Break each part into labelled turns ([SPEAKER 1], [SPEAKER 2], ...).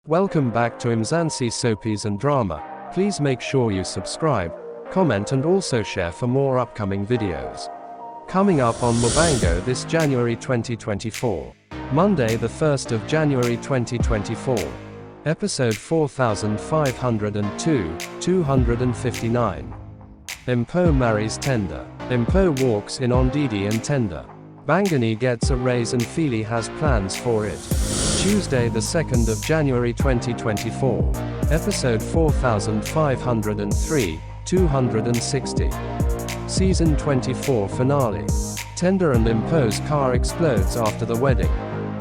[SPEAKER 1] Welcome back to Mzansi Soapies and Drama. Please make sure you subscribe, comment and also share for more upcoming videos. Coming up on Muvhango this January 2024. Monday the 1st of January 2024. Episode 4502, 259. Mpo marries Tender. Mpo walks in on Didi and Tender. Bangani gets a raise and Feely has plans for it. Tuesday the 2nd of January 2024. Episode 4503, 260. Season 24 finale. Tender and Mpo's car explodes after the wedding.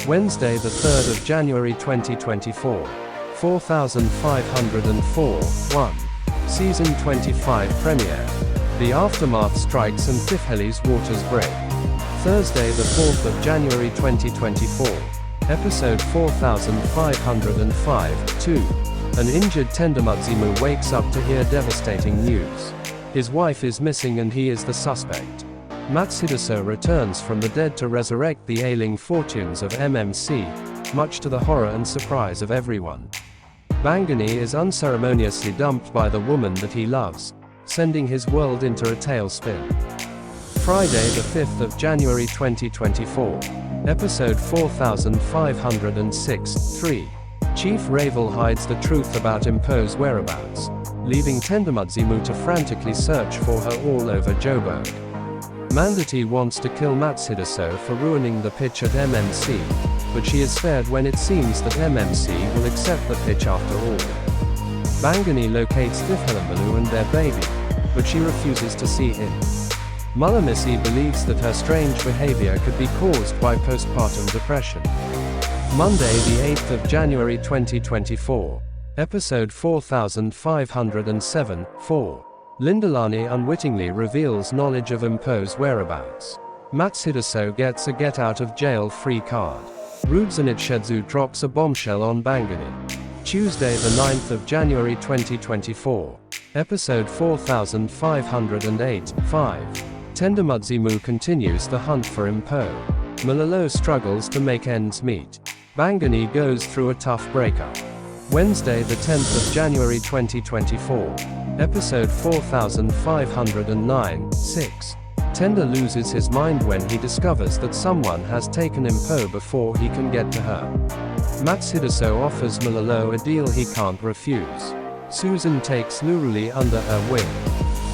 [SPEAKER 1] Wednesday the 3rd of January 2024. 4504, 1. Season 25 premiere. The aftermath strikes and Tifheli's waters break. Thursday the 4th of January 2024. Episode 4505, 2. An injured Tender Mudzimu wakes up to hear devastating news. His wife is missing and he is the suspect. Matsudaso returns from the dead to resurrect the ailing fortunes of MMC, much to the horror and surprise of everyone. Bangani is unceremoniously dumped by the woman that he loves, sending his world into a tailspin. Friday the 5th of January 2024. Episode 4506, 3. Chief Ravel hides the truth about Mpo's whereabouts, leaving Tender Mudzimu to frantically search for her all over Joburg. Mandati wants to kill Matsudaso for ruining the pitch at MMC, but she is spared when it seems that MMC will accept the pitch after all. Bangani locates Tifhelamalu and their baby, but she refuses to see him. Mulamisi believes that her strange behavior could be caused by postpartum depression. Monday the 8th of January 2024. Episode 4507, 4. Lindalani unwittingly reveals knowledge of Mpo's whereabouts. Matsudaso gets a get-out-of-jail-free card. Rudzenitshedzu drops a bombshell on Bangani. Tuesday the 9th of January 2024. Episode 4508, 5. Tender Mudzimu continues the hunt for Mpo. Malalo struggles to make ends meet. Bangani goes through a tough breakup. Wednesday the 10th of January 2024. Episode 4509, 6. Tender loses his mind when he discovers that someone has taken Mpo before he can get to her. Matsudaso offers Malalo a deal he can't refuse. Susan takes Luruli under her wing.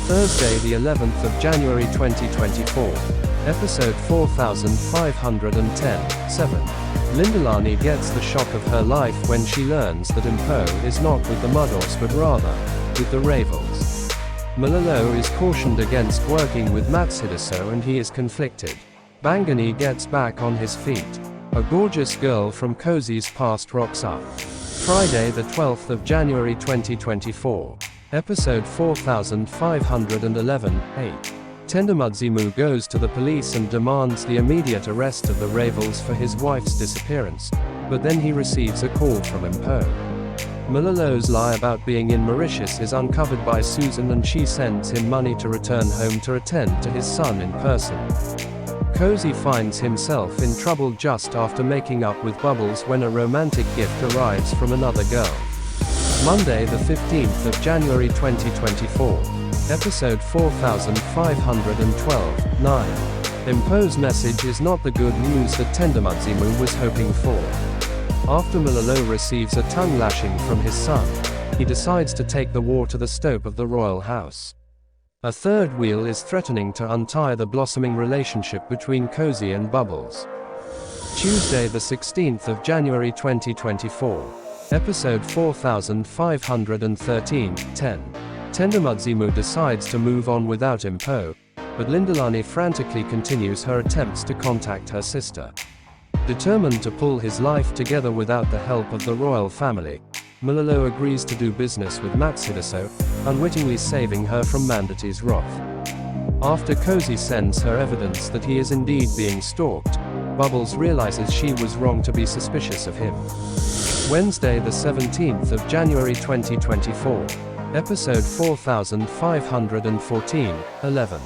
[SPEAKER 1] Thursday the 11th of January 2024. Episode 4510, 7. Lindalani gets the shock of her life when she learns that Mpo is not with the Mudos but rather, with the Ravels. Malalo is cautioned against working with Matsudaso and he is conflicted. Bangani gets back on his feet. A gorgeous girl from Cozy's past rocks up. Friday the 12th of January 2024. Episode 4511, 8. Tender Mudzimu goes to the police and demands the immediate arrest of the Ravels for his wife's disappearance, but then he receives a call from Mpo. Malalo's lie about being in Mauritius is uncovered by Susan and she sends him money to return home to attend to his son in person. Cozy finds himself in trouble just after making up with Bubbles when a romantic gift arrives from another girl. Monday the 15th of January 2024. Episode 4512, 9. Mpo's message is not the good news that Tender Mudzimu was hoping for. After Malalo receives a tongue lashing from his son, he decides to take the war to the stope of the royal house. A third wheel is threatening to untie the blossoming relationship between Cozy and Bubbles. Tuesday the 16th of January 2024. Episode 4513, 10. Tender Mudzimu decides to move on without Mpo, but Lindalani frantically continues her attempts to contact her sister. Determined to pull his life together without the help of the royal family, Malalo agrees to do business with Matsudaso, unwittingly saving her from Mandati's wrath. After Cozy sends her evidence that he is indeed being stalked, Bubbles realizes she was wrong to be suspicious of him. Wednesday the 17th of January 2024. Episode 4514, 11.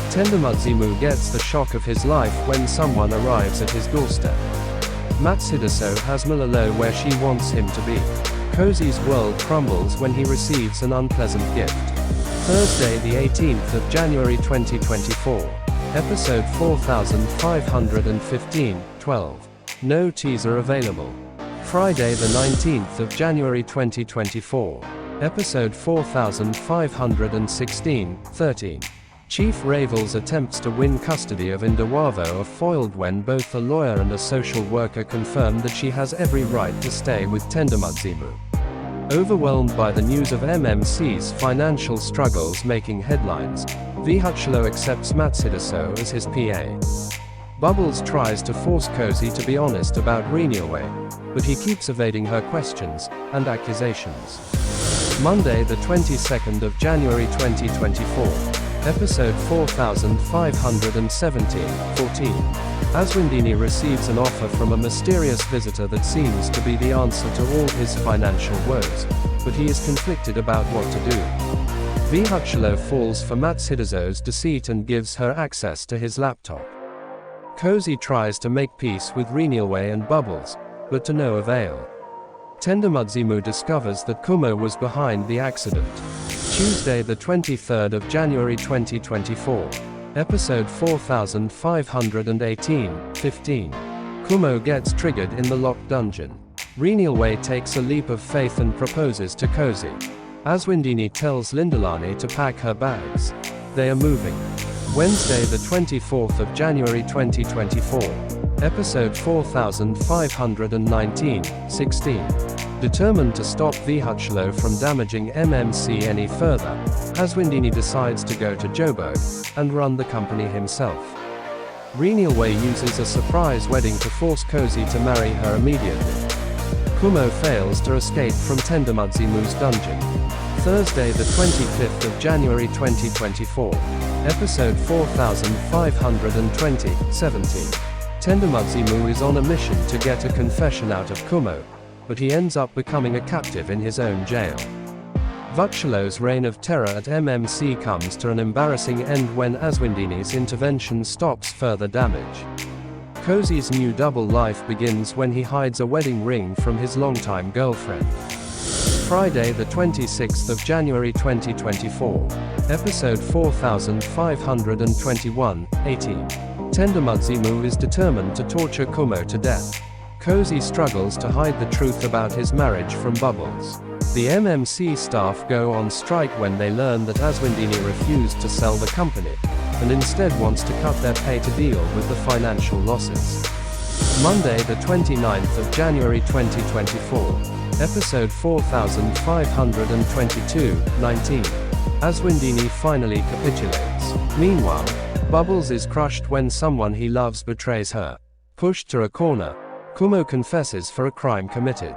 [SPEAKER 1] Tender Mudzimu gets the shock of his life when someone arrives at his doorstep. Matsudaso has Malalo where she wants him to be. Cozy's world crumbles when he receives an unpleasant gift. Thursday the 18th of January 2024. Episode 4515, 12. No teaser available. Friday the 19th of January 2024. Episode 4516, 13. Chief Ravel's attempts to win custody of Indawavo are foiled when both a lawyer and a social worker confirm that she has every right to stay with Tendamadzimu. Overwhelmed by the news of MMC's financial struggles making headlines, Muvhango accepts Matsudaso as his PA. Bubbles tries to force Cozy to be honest about Reneway, but he keeps evading her questions and accusations. Monday the 22nd of January 2024. Episode 4517, 14. Aswindini receives an offer from a mysterious visitor that seems to be the answer to all his financial woes, but he is conflicted about what to do. Muvhango falls for Matsudaso's deceit and gives her access to his laptop. Cozy tries to make peace with Reneway and Bubbles, but to no avail. Tendamadzimu discovers that Kumo was behind the accident. Tuesday the 23rd of January 2024. Episode 4518, 15. Kumo gets triggered in the locked dungeon. Reneway takes a leap of faith and proposes to Cozy. Aswindini tells Lindalani to pack her bags. They are moving. Wednesday the 24th of January 2024. Episode 4519, 16. Determined to stop Muvhango from damaging MMC any further, Aswindini decides to go to Joburg and run the company himself. Reneway uses a surprise wedding to force Cozy to marry her immediately. Kumo fails to escape from Tendamadzimu's dungeon. Thursday the 25th of January 2024. Episode 4520, 17. Tendamadzimu is on a mission to get a confession out of Kumo, but he ends up becoming a captive in his own jail. Muvhango's reign of terror at MMC comes to an embarrassing end when Aswindini's intervention stops further damage. Cozy's new double life begins when he hides a wedding ring from his longtime girlfriend. Friday the 26th of January 2024. Episode 4521, 18. Tendamadzimu is determined to torture Kumo to death. Cozy struggles to hide the truth about his marriage from Bubbles. The MMC staff go on strike when they learn that Aswindini refused to sell the company, and instead wants to cut their pay to deal with the financial losses. Monday the 29th of January 2024. Episode 4522, 19. Aswindini finally capitulates. Meanwhile, Bubbles is crushed when someone he loves betrays her. Pushed to a corner, Kumo confesses for a crime committed.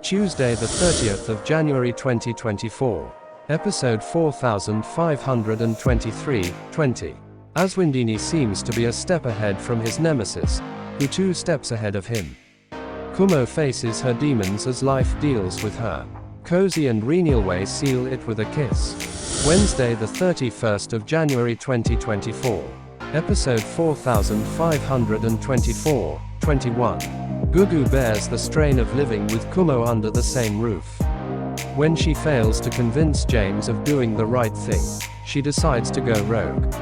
[SPEAKER 1] Tuesday the 30th of January 2024. Episode 4523, 20. Aswindini seems to be a step ahead from his nemesis, who 2 steps ahead of him. Kumo faces her demons as life deals with her. Cozy and Reneway seal it with a kiss. Wednesday the 31st of January 2024. Episode 4524, 21. Gugu bears the strain of living with Kumo under the same roof. When she fails to convince James of doing the right thing, she decides to go rogue.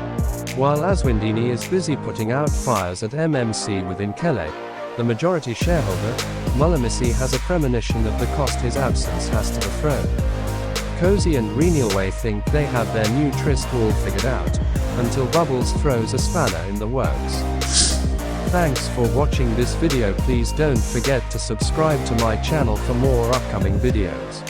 [SPEAKER 1] While Aswindini is busy putting out fires at MMC within Kele, the majority shareholder, Mulamisi, has a premonition of the cost his absence has to the throne. Cozy and Reneway think they have their new tryst all figured out, until Bubbles throws a spanner in the works. Thanks for watching this video. Please don't forget to subscribe to my channel for more upcoming videos.